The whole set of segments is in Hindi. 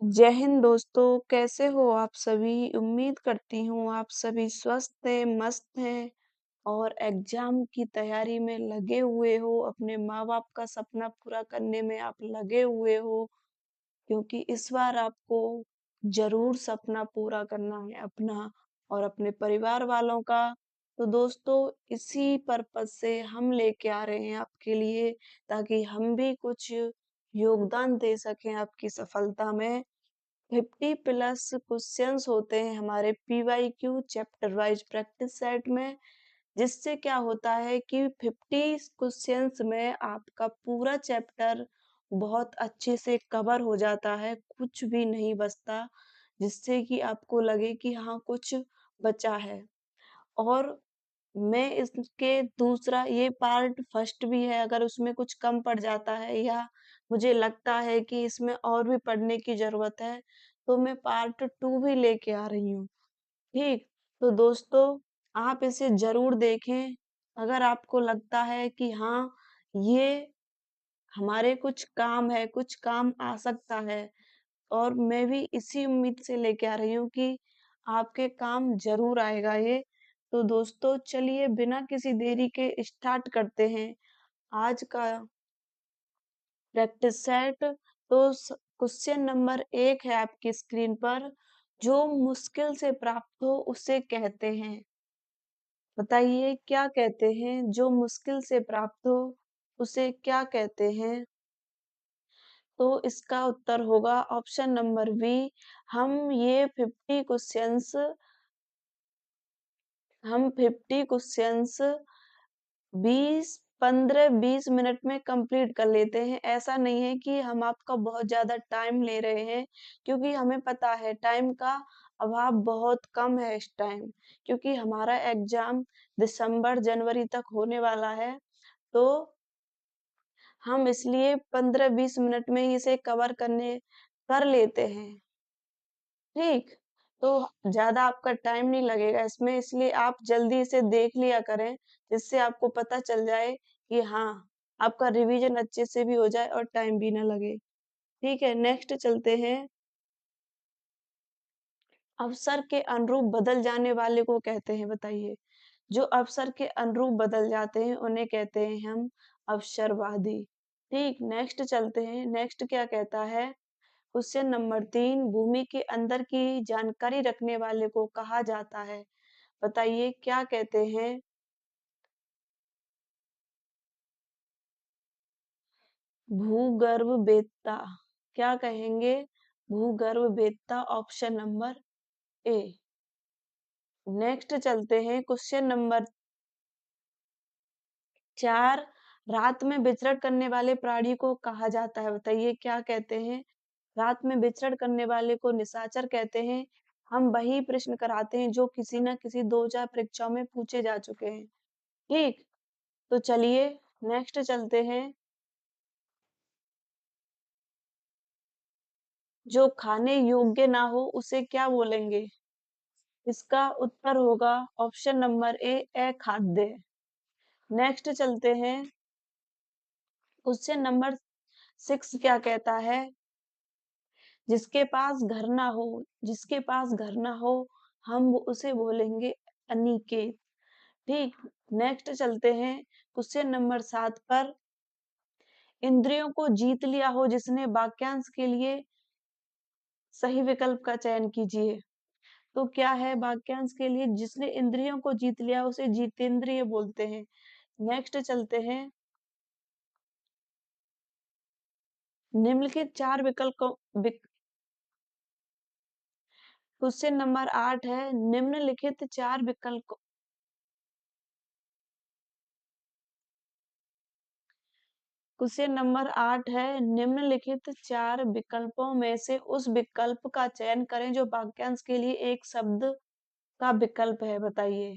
जय हिंद दोस्तों, कैसे हो आप सभी? उम्मीद करती हूँ आप सभी स्वस्थ हैं, मस्त हैं और एग्जाम की तैयारी में लगे हुए हो, अपने माँ-बाप का सपना पूरा करने में आप लगे हुए हो, क्योंकि इस बार आपको ज़रूर सपना पूरा करना है अपना और अपने परिवार वालों का। तो दोस्तों, इसी पर्पज़ से हम लेके आ रहे हैं आपके लिए, ताकि हम भी कुछ योगदान दे सकें आपकी सफलता में। 50 प्लस क्वेश्चंस होते हैं हमारे PYQ chapter wise practice set में, जिससे क्या होता है कि 50 क्वेश्चंस में आपका पूरा चैप्टर बहुत अच्छे से कवर हो जाता है, कुछ भी नहीं बचता, जिससे कि आपको लगे कि हाँ कुछ बचा है। और मैं इसके दूसरा ये पार्ट फर्स्ट भी है, अगर उसमें कुछ कम पड़ जाता है या मुझे लगता है कि इसमें और भी पढ़ने की ज़रूरत है, तो मैं पार्ट 2 भी लेके आ रही हूँ। ठीक? तो दोस्तों, आप इसे ज़रूर देखें। अगर आपको लगता है कि हाँ, ये हमारे कुछ काम है, कुछ काम आ सकता है और मैं भी इसी उम्मीद से लेके आ रही हूँ कि आपके काम ज़रूर आएगा ये। तो दोस्तों, चलिए बिना किसी देरी के स्टार्ट करते हैं आज का प्रैक्टिस सेट। तो क्वेश्चन नंबर 1 है आपकी स्क्रीन पर, जो मुश्किल से प्राप्त हो उसे कहते हैं। बताइए क्या कहते हैं? जो मुश्किल से प्राप्त हो उसे क्या कहते हैं? तो इसका उत्तर होगा ऑप्शन नंबर बी। हम 50 क्वेश्चंस 15-20 मिनट में कंप्लीट कर लेते हैं। ऐसा नहीं है कि हम आपका बहुत ज़्यादा टाइम ले रहे हैं, क्योंकि हमें पता है टाइम का अभाव बहुत कम है इस टाइम, क्योंकि हमारा एग्ज़ाम दिसंबर, जनवरी तक होने वाला है। तो हम इसलिए 15-20 मिनट में ही इसे कवर कर लेते हैं। ठीक? तो ज़्यादा आपका टाइम नहीं लगेगा इसमें, इसलिए आप जल्दी इसे देख लिया करें, जिससे आपको पता चल जाए कि हाँ, आपका रिवीजन अच्छे से भी हो जाए और टाइम भी ना लगे। ठीक है, नेक्स्ट चलते हैं। अवसर के अनुरूप बदल जाने वाले को कहते हैं, बताइए। जो अवसर के अनुरूप बदल जाते हैं, उन्हें कहते हैं हम अवसरवादी। ठीक, नेक्स्ट चलते हैं। नेक्स्ट क्या कहता है? क्वेश्चन नंबर 3, भूमि के अंदर की जानकारी रखने वाले को कहा जाता है। बताइए क्या कहते हैं? भूगर्भ वेत्ता। क्या कहेंगे? भूगर्भ वेत्ता, ऑप्शन नंबर ए। नेक्स्ट चलते हैं। क्वेश्चन नंबर 4, रात में विचरण करने वाले प्राणी को कहा जाता है। बताइए क्या कहते हैं? रात में विचरण करने वाले को निशाचर कहते हैं। हम वही प्रश्न कराते हैं जो किसी न किसी 2-4 परीक्षाओं में पूछे जा चुके हैं। ठीक? तो चलिए नेक्स्ट चलते हैं। जो खाने योग्य ना हो उसे क्या बोलेंगे? इसका उत्तर होगा ऑप्शन नंबर ए, अखाद्य। नेक्स्ट चलते हैं। क्वेश्चन नंबर 6 क्या कहता है? जिसके पास घर ना हो, जिसके पास घर ना हो, हम उसे बोलेंगे अनिकेत। ठीक, नेक्स्ट चलते हैं क्वेश्चन नंबर 7 पर। इंद्रियों को जीत लिया हो जिसने, वाक्यांश के लिए सही विकल्प का चयन कीजिए। तो क्या है वाक्यांश के लिए? जिसने इंद्रियों को जीत लिया उसे जितेंद्रिय बोलते हैं। नेक्स्ट चलते हैं। निम्नलिखित चार विकल्पों क्वेश्चन नंबर 8 है। निम्नलिखित चार विकल्प क्वेश्चन नंबर 8 है। निम्नलिखित चार विकल्पों में से उस विकल्प का चयन करें जो वाक्यांश के लिए एक शब्द का विकल्प है। बताइए।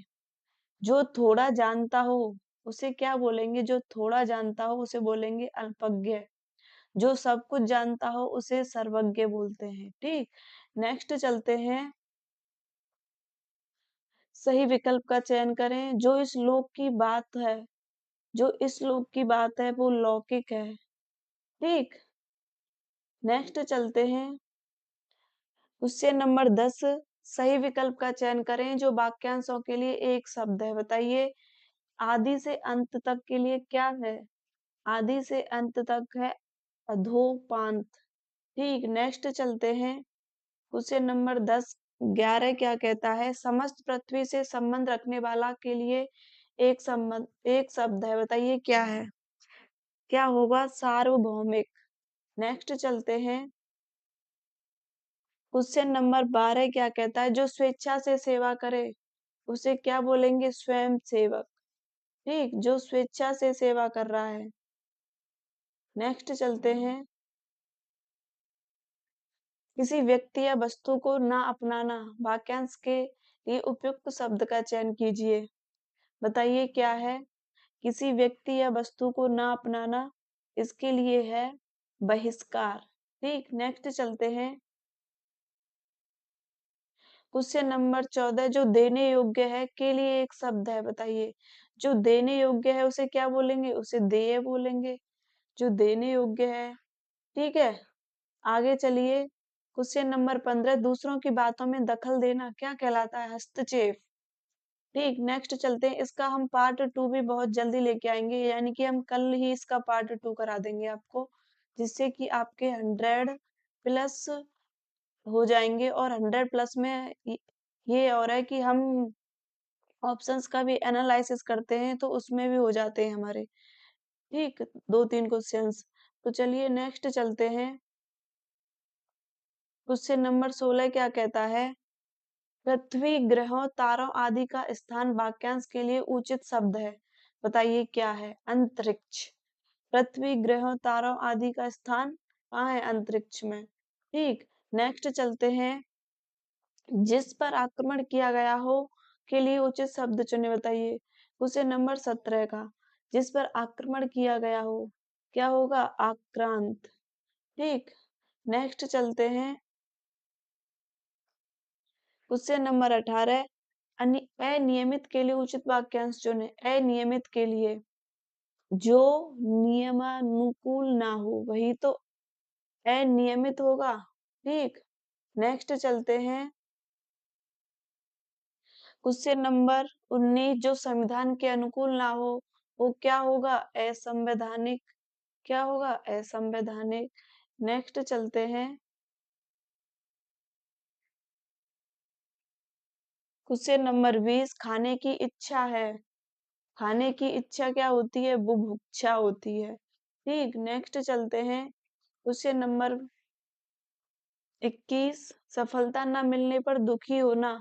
जो थोड़ा जानता हो उसे क्या बोलेंगे? जो थोड़ा जानता हो उसे बोलेंगे अल्पज्ञ। जो सब कुछ जानता हो उसे सर्वज्ञ बोलते हैं। ठीक, नेक्स्ट चलते हैं। सही विकल्प का चयन करें। जो इस श्लोक की बात है, जो इस श्लोक की बात है वो लौकिक है। ठीक, नेक्स्ट चलते हैं। क्वेश्चन नंबर 10, सही विकल्प का चयन करें जो वाक्यांशों के लिए एक शब्द है। बताइए आदि से अंत तक के लिए क्या है? आदि से अंत तक है अधोपांत। ठीक, नेक्स्ट चलते हैं। क्वेश्चन नंबर 10, 11 क्या कहता है? समस्त पृथ्वी से संबंध रखने वाला के लिए एक शब्द है। बताइए क्या है? क्या होगा? सार्वभौमिक। नेक्स्ट चलते हैं। क्वेश्चन नंबर 12 क्या कहता है? जो स्वेच्छा से सेवा करे उसे क्या बोलेंगे? स्वयं सेवक। ठीक, जो स्वेच्छा से सेवा कर रहा है। नेक्स्ट चलते हैं। किसी व्यक्ति या वस्तु को ना अपनाना वाक्यांश के लिए उपयुक्त शब्द का चयन कीजिए। बताइए क्या है? किसी व्यक्ति या वस्तु को ना अपनाना, इसके लिए है बहिष्कार। ठीक, नेक्स्ट चलते हैं। क्वेश्चन नंबर 14, जो देने योग्य है के लिए एक शब्द है। बताइए जो देने योग्य है उसे क्या बोलेंगे? उसे देय बोलेंगे। जो देने योग्य है। ठीक है, आगे चलिए। क्वेश्चन नंबर 15, दूसरों की बातों में दखल देना क्या कहलाता है? हस्तक्षेप। ठीक, नेक्स्ट चलते हैं। इसका हम पार्ट 2 भी बहुत जल्दी लेके आएंगे, यानी कि हम कल ही इसका पार्ट 2 करा देंगे आपको, जिससे कि आपके 100 प्लस हो जाएंगे। और 100 प्लस में ये और है कि हम ऑप्शंस का भी एनालिसिस करते हैं, तो उसमें भी हो जाते हैं हमारे। ठीक, 2-3 क्वेश्चंस। तो चलिए नेक्स्ट चलते हैं। क्वेश्चन नंबर 16 क्या कहता है? पृथ्वी, ग्रहों, तारों आदि का स्थान वाक्यांश के लिए उचित शब्द है। बताइए क्या है? अंतरिक्ष। पृथ्वी, ग्रहों, तारों आदि का स्थान कहाँ है? अंतरिक्ष में। ठीक, नेक्स्ट चलते हैं। जिस पर आक्रमण किया गया हो के लिए उचित शब्द चुने। बताइए क्वेश्चन नंबर 17 का। जिस पर आक्रमण किया गया हो क्या होगा? आक्रांत। ठीक, नेक्स्ट चलते हैं। क्वेश्चन नंबर 18, अनियमित के लिए उचित वाक्यांश चुने। अनियमित के लिए जो नियमानुकूल ना हो वही तो अनियमित होगा। ठीक, नेक्स्ट चलते हैं। क्वेश्चन नंबर 19, जो संविधान के अनुकूल ना हो वो क्या होगा? असंवैधानिक। क्या होगा? असंवैधानिक। नेक्स्ट चलते हैं। क्वेश्चन नंबर 20, खाने की इच्छा है। खाने की इच्छा क्या होती है? बुभुक्षा होती है। ठीक, नेक्स्ट चलते हैं। क्वेश्चन नंबर 21, सफलता न मिलने पर दुखी होना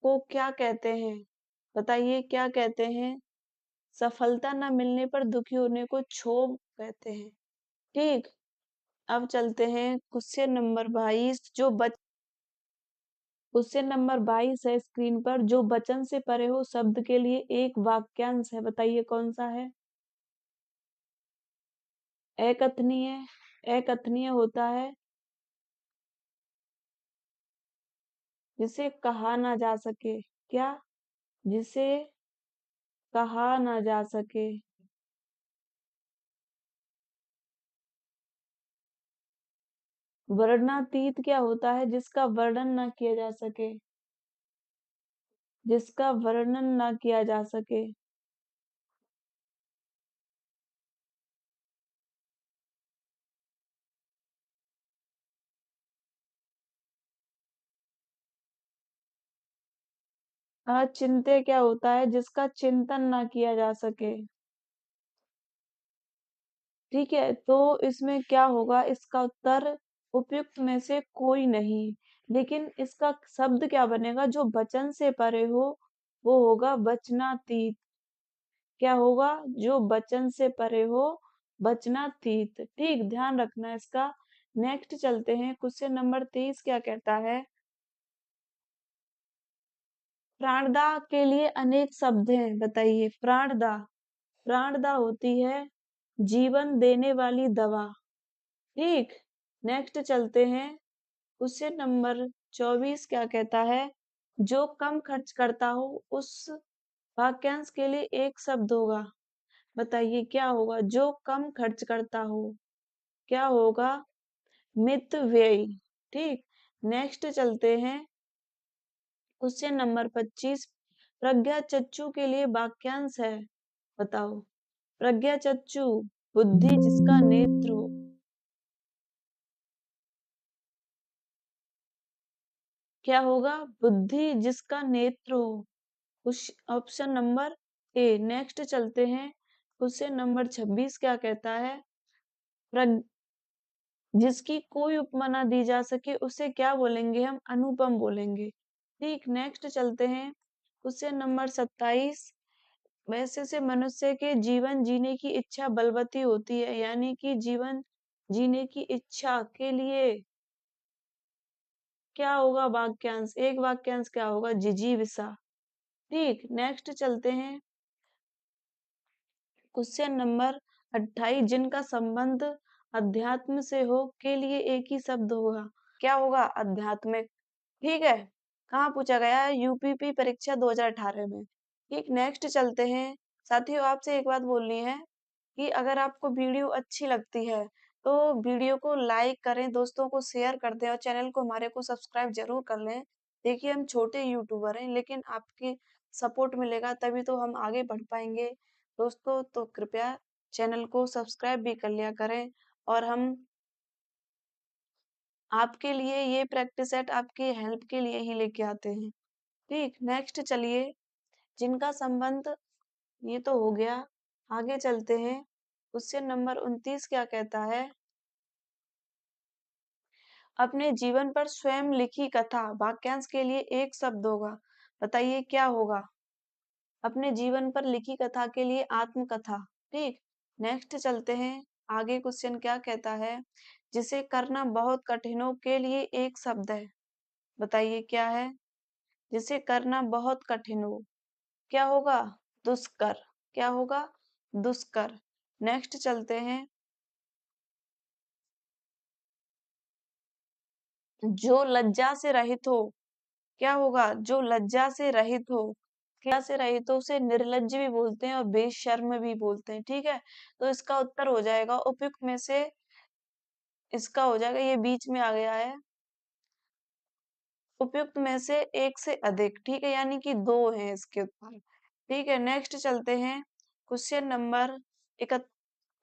को क्या कहते हैं? बताइए क्या कहते हैं? सफलता न मिलने पर दुखी होने को क्षोभ कहते हैं। ठीक, अब चलते हैं। क्वेश्चन नंबर 22, क्वेश्चन नंबर 22 है स्क्रीन पर। जो वचन से परे हो शब्द के लिए एक वाक्यांश है। बताइए कौन सा है? अकथनीय। अकथनीय होता है जिसे कहा ना जा सके। क्या? जिसे कहा ना जा सके। वर्णनातीत क्या होता है? जिसका वर्णन ना किया जा सके। जिसका वर्णन ना किया जा सके। अचिंत्य क्या होता है? जिसका चिंतन ना किया जा सके। ठीक है, तो इसमें क्या होगा? इसका उत्तर उपयुक्त में से कोई नहीं। लेकिन इसका शब्द क्या बनेगा? जो वचन से परे हो वो होगा वचनातीत। क्या होगा? जो वचन से परे हो वचनातीत। ठीक, ध्यान रखना इसका। नेक्स्ट चलते हैं। क्वेश्चन नंबर 30 क्या कहता है? प्राणदाह के लिए अनेक शब्द हैं। बताइए प्राणदाह। प्राणदाह होती है जीवन देने वाली दवा। ठीक, नेक्स्ट चलते हैं। क्वेश्चन नंबर 24 क्या कहता है? जो कम खर्च करता हो उस वाक्यांश के लिए एक शब्द होगा। बताइए क्या होगा? जो कम खर्च करता हो क्या होगा? मितव्ययी। ठीक, नेक्स्ट चलते हैं क्वेश्चन नंबर 25। प्रज्ञा चक्षु के लिए वाक्यांश है, बताओ। प्रज्ञा चक्षु, बुद्धि जिसका नेत्र हो। क्या होगा? बुद्धि जिसका नेत्र हो। Option number A. नेक्स्ट चलते हैं क्वेश्चन नंबर 26 क्या कहता है? प्रग जिसकी कोई उपमा ना दी जा सके उसे क्या बोलेंगे? हम अनुपम बोलेंगे। ठीक, नेक्स्ट चलते हैं क्वेश्चन नंबर 27। वैसे से मनुष्य के जीवन जीने की इच्छा बलवती होती है, यानी कि जीवन जीने की इच्छा के लिए क्या होगा वाक्यांश? एक वाक्यांश क्या होगा? जिजीविषा। ठीक, नेक्स्ट चलते हैं क्वेश्चन नंबर 28। जिनका संबंध अध्यात्म से हो के लिए एक ही शब्द होगा। क्या होगा? आध्यात्मिक। ठीक है, कहाँ पूछा गया है? यूपीपी परीक्षा 2018 में। ठीक, नेक्स्ट चलते हैं। साथियों, आपसे एक बात बोलनी है कि अगर आपको वीडियो अच्छी लगती है तो वीडियो को लाइक करें, दोस्तों को शेयर कर दें और चैनल को हमारे को सब्सक्राइब जरूर कर लें। देखिए, हम छोटे यूट्यूबर हैं, लेकिन आपकी सपोर्ट मिलेगा तभी तो हम आगे बढ़ पाएंगे। दोस्तों, तो कृपया चैनल को सब्सक्राइब भी कर लिया करें। और हम आपके लिए ये प्रैक्टिस सेट आपकी हेल्प के लिए ही लेके आते हैं। ठीक, नेक्स्ट चलिए। जिनका संबंध, ये तो हो गया। आगे चलते हैं। क्वेश्चन नंबर 29 क्या कहता है? अपने जीवन पर स्वयं लिखी कथा। वाक्यांश के लिए एक शब्द होगा, बताइए क्या होगा? अपने जीवन पर लिखी कथा के लिए आत्मकथा। ठीक, नेक्स्ट चलते हैं। आगे क्वेश्चन क्या कहता है? जिसे करना बहुत कठिन हो के लिए एक शब्द है, बताइए क्या है? जिसे करना बहुत कठिन हो, क्या होगा? दुष्कर। क्या होगा? दुष्कर। नेक्स्ट चलते हैं। जो लज्जा से रहित हो, क्या होगा? जो लज्जा से रहित हो। क्या से रहित हो उसे निर्लज्ज भी बोलते हैं और बेशर्म भी बोलते हैं। ठीक है, तो इसका उत्तर हो जाएगा उपयुक्त में से, इसका हो जाएगा, ये बीच में आ गया है, उपयुक्त में से एक से अधिक। ठीक है, यानी कि दो हैं इसके उत्तर। ठीक है, नेक्स्ट चलते हैं। Question number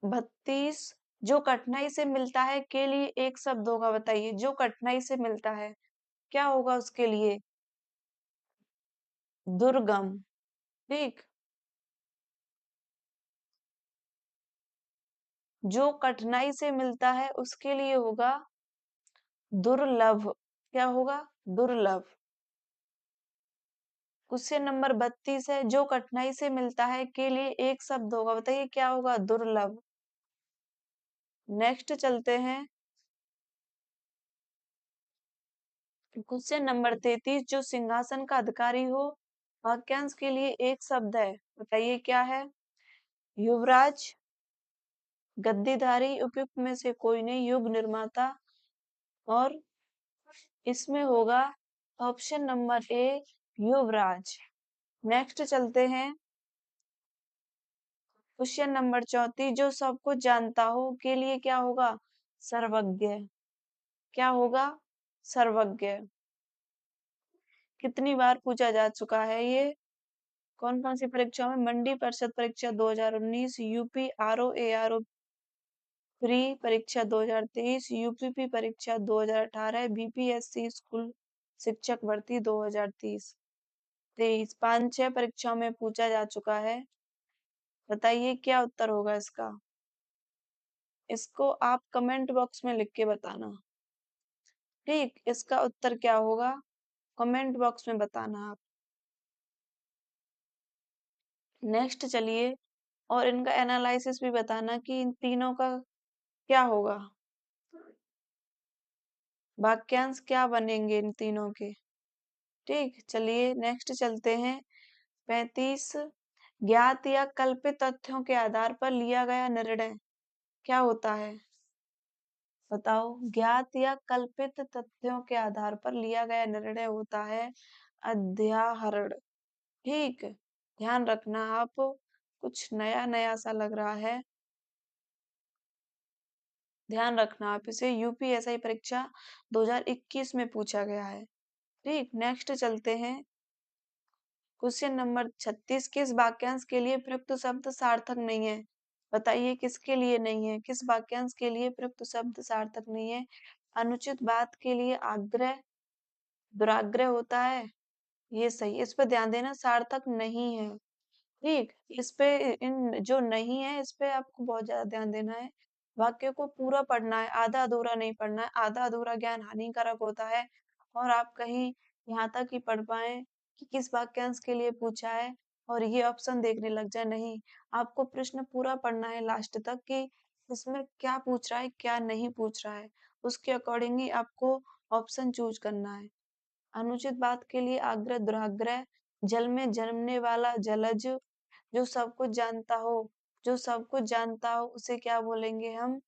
32। जो कठिनाई से मिलता है के लिए एक शब्द होगा, बताइए। जो कठिनाई से मिलता है, क्या होगा उसके लिए? दुर्गम। ठीक, जो कठिनाई से मिलता है उसके लिए होगा दुर्लभ। क्या होगा? दुर्लभ। क्वेश्चन नंबर 32 है। जो कठिनाई से मिलता है के लिए एक शब्द होगा, बताइए क्या होगा? दुर्लभ। नेक्स्ट चलते हैं। Question number 33। जो सिंहासन का अधिकारी हो, वाक्यांश के लिए एक शब्द है, बताइए क्या है? युवराज, गद्दीधारी, उपयुक्त में से कोई नहीं, युग निर्माता। और इसमें होगा option number A, Yuvraj. Next चलते हैं। Question number 34। जो सब कुछ जानता हो के लिए क्या होगा? सर्वज्ञ। क्या होगा? सर्वज्ञ। कितनी बार पूछा जा चुका है ये? कौन कौन सी परीक्षा में? मंडी परिषद परीक्षा 2019, यूपी आरओ एआरओ प्री परीक्षा 2023, यूपीपी परीक्षा 2018, बीपीएससी स्कूल शिक्षक भर्ती 2030 23। 5-6 परीक्षाओं में पूछा जा चुका है। बताइए क्या उत्तर होगा इसका? इसको आप कमेंट बॉक्स में लिख के बताना। ठीक, इसका उत्तर क्या होगा? कमेंट बॉक्स में बताना आप। नेक्स्ट चलिए, और इनका एनालिसिस भी बताना कि इन तीनों का क्या होगा, वाक्यांश क्या बनेंगे इन तीनों के। ठीक, चलिए नेक्स्ट चलते हैं। 35। ज्ञात या कल्पित तथ्यों के आधार पर लिया गया निर्णय क्या होता है? बताओ। ज्ञात या कल्पित तथ्यों के आधार पर लिया गया निर्णय होता है अध्याहरण। ठीक, ध्यान रखना आप, कुछ नया नया सा लग रहा है। ध्यान रखना आप इसे, यूपीएसआई परीक्षा 2021 में पूछा गया है। ठीक, नेक्स्ट चलते हैं। क्वेश्चन नंबर 36, किस वाक्यांश के लिए प्रयुक्त शब्द सार्थक नहीं है? बताइए किसके लिए नहीं है, किस वाक्यांश के लिए प्रयुक्त शब्द सार्थक नहीं है? अनुचित बात के लिए आग्रह, दुराग्रह होता है, ये सही, इस पे ध्यान देना, सार्थक नहीं है। ठीक, इस पे, इन जो नहीं है इस पे आपको बहुत ज्यादा ध्यान देना है। वाक्य को पूरा पढ़ना है, आधा अधूरा नहीं पढ़ना है, आधा अधूरा ज्ञान हानिकारक होता है। और आप कहीं यहाँ तक ही पढ़ पाए कि किस वाक्यांश के लिए पूछा है और ये ऑप्शन देखने लग जाए, नहीं, आपको प्रश्न पूरा पढ़ना है लास्ट तक कि इसमें क्या पूछ रहा है क्या नहीं पूछ रहा है, उसके अकॉर्डिंग ही आपको ऑप्शन चूज करना है। अनुचित बात के लिए आग्रह, दुराग्रह, जल में जन्मने वाला जलज, जो सब कुछ जानता हो, जो सब कुछ जानता हो उसे क्या बोलेंगे हम?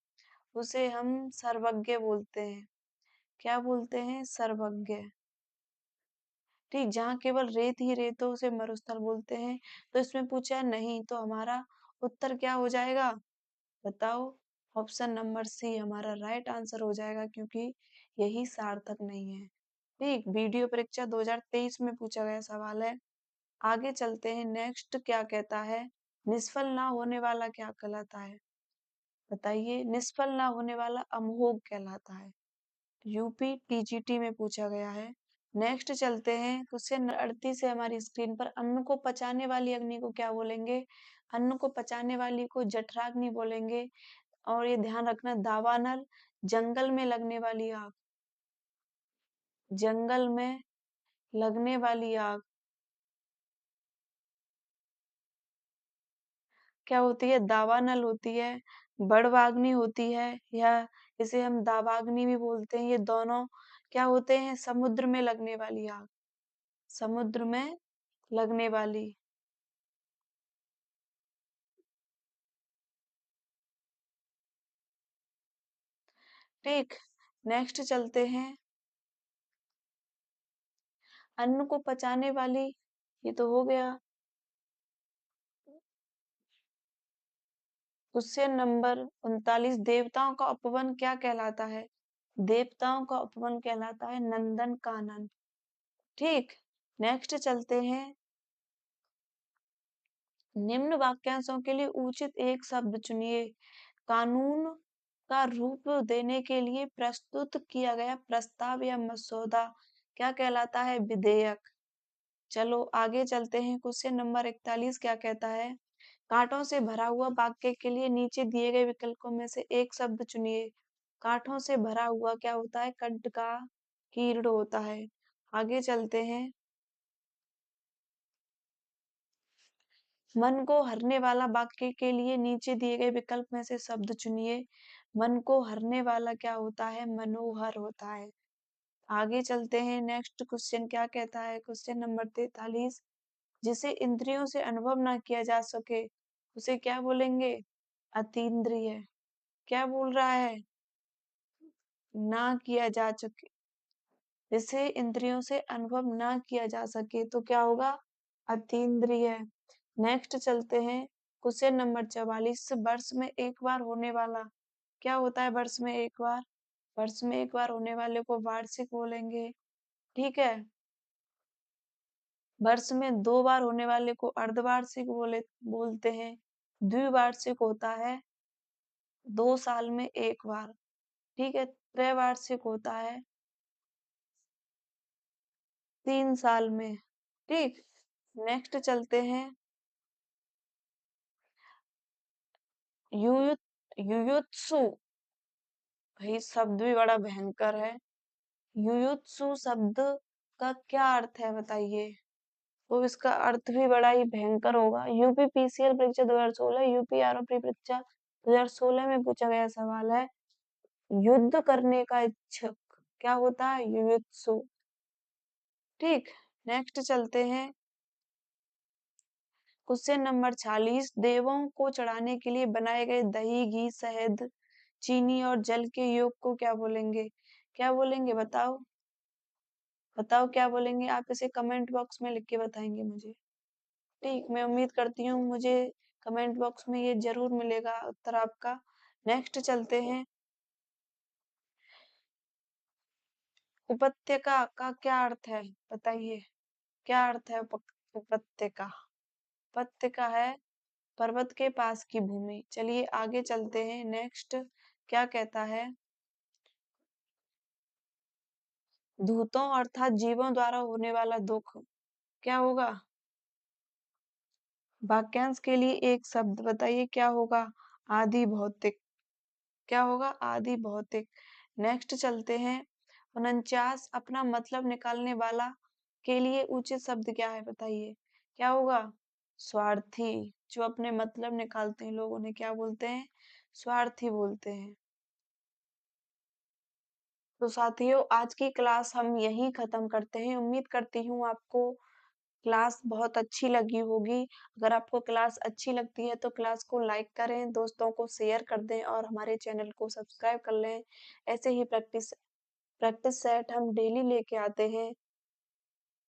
उसे हम सर्वज्ञ बोलते हैं। क्या बोलते हैं? सर्वज्ञ। ठीक, जहाँ केवल रेत ही रेत हो उसे मरुस्थल बोलते हैं। तो इसमें पूछा है नहीं, तो हमारा उत्तर क्या हो जाएगा? बताओ। ऑप्शन नंबर सी हमारा राइट आंसर हो जाएगा, क्योंकि यही सार्थक नहीं है। ठीक, वीडियो परीक्षा 2023 में पूछा गया सवाल है। आगे चलते हैं, नेक्स्ट क्या कहता है? निष्फल ना होने वाला क्या कहलाता है? बताइए, निष्फल ना होने वाला अमोघ कहलाता है। यूपी टीजीटी में पूछा गया है। नेक्स्ट चलते हैं, क्वेश्चन 38 है हमारी स्क्रीन पर। अन्न को पचाने वाली अग्नि को क्या बोलेंगे? अन्न को पचाने वाली को जठराग्नि बोलेंगे। और ये ध्यान रखना, दावानल, जंगल में लगने वाली आग, जंगल में लगने वाली आग क्या होती है? दावानल होती है, बड़वाग्नि होती है, या इसे हम दावाग्नि भी बोलते हैं। ये दोनों क्या होते हैं? समुद्र में लगने वाली आग, समुद्र में लगने वाली। ठीक, नेक्स्ट चलते हैं। अन्न को पचाने वाली, ये तो हो गया। क्वेश्चन नंबर 39, देवताओं का उपवन क्या कहलाता है? देवताओं का उपवन कहलाता है नंदन कानन। ठीक, नेक्स्ट चलते हैं। निम्न वाक्यांशों के लिए उचित एक शब्द चुनिए। कानून का रूप देने के लिए प्रस्तुत किया गया प्रस्ताव या मसौदा क्या कहलाता है? विधेयक। चलो आगे चलते हैं। क्वेश्चन नंबर 41 क्या कहता है? कांटों से भरा हुआ वाक्य के लिए नीचे दिए गए विकल्पों में से एक शब्द चुनिए। कांटों से भरा हुआ क्या होता है? कंट का कीर्ण होता है। आगे चलते हैं। मन को हरने वाला वाक्य के लिए नीचे दिए गए विकल्प में से शब्द चुनिए। मन को हरने वाला क्या होता है? मनोहर होता है। आगे चलते हैं। नेक्स्ट क्वेश्चन क्या कहता है? क्वेश्चन नंबर 43, जिसे इंद्रियों से अनुभव ना किया जा सके उसे क्या बोलेंगे? अतीन्द्रिय। क्या बोल रहा है? ना किया जा सके, जिसे इंद्रियों से अनुभव ना किया जा सके तो क्या होगा? अतीन्द्रिय। नेक्स्ट चलते हैं। क्वेश्चन नंबर 44, वर्ष में एक बार होने वाला क्या होता है? वर्ष में एक बार, वर्ष में एक बार होने वाले को वार्षिक बोलेंगे। ठीक है, वर्ष में दो बार होने वाले को अर्धवार्षिक बोलते हैं। द्विवार्षिक होता है 2 साल में एक बार। ठीक है, त्रैवार्षिक होता है 3 साल में। ठीक, नेक्स्ट चलते हैं। युयुत्सु, भाई शब्द भी बड़ा भयंकर है। युयुत्सु शब्द का क्या अर्थ है बताइए? तो इसका अर्थ भी बड़ा ही भयंकर होगा। यूपी पीसीएल परीक्षा 2016, यूपी आरओपी परीक्षा 2016 में पूछा गया सवाल है। युद्ध करने का इच्छुक क्या होता है? युयुत्सु। ठीक, नेक्स्ट चलते हैं। क्वेश्चन नंबर 46, देवों को चढ़ाने के लिए बनाए गए दही, घी, शहद, चीनी और जल के योग को क्या बोलेंगे? क्या बोलेंगे? बताओ, बताओ क्या बोलेंगे? आप इसे कमेंट बॉक्स में लिख के बताएंगे मुझे। ठीक, मैं उम्मीद करती हूँ मुझे कमेंट बॉक्स में ये जरूर मिलेगा उत्तर आपका। नेक्स्ट चलते हैं। उपत्यका का क्या अर्थ है? बताइए, क्या अर्थ है उपत्यका? उपत्यका है पर्वत के पास की भूमि। चलिए आगे चलते हैं, नेक्स्ट क्या कहता है? दूतों अर्थात जीवों द्वारा होने वाला दुख क्या होगा? वाक्यांश के लिए एक शब्द बताइए क्या होगा? आदि भौतिक। क्या होगा? आदि भौतिक। नेक्स्ट चलते हैं, 49 अपना मतलब निकालने वाला के लिए उचित शब्द क्या है बताइए? क्या होगा? स्वार्थी। जो अपने मतलब निकालते हैं लोग उन्हें क्या बोलते हैं? स्वार्थी बोलते हैं। तो साथियों आज की क्लास हम यहीं खत्म करते हैं। उम्मीद करती हूँ आपको क्लास बहुत अच्छी लगी होगी। अगर आपको क्लास अच्छी लगती है तो क्लास को लाइक करें, दोस्तों को शेयर कर दें और हमारे चैनल को सब्सक्राइब कर लें। ऐसे ही प्रैक्टिस प्रैक्टिस सेट हम डेली लेके आते हैं।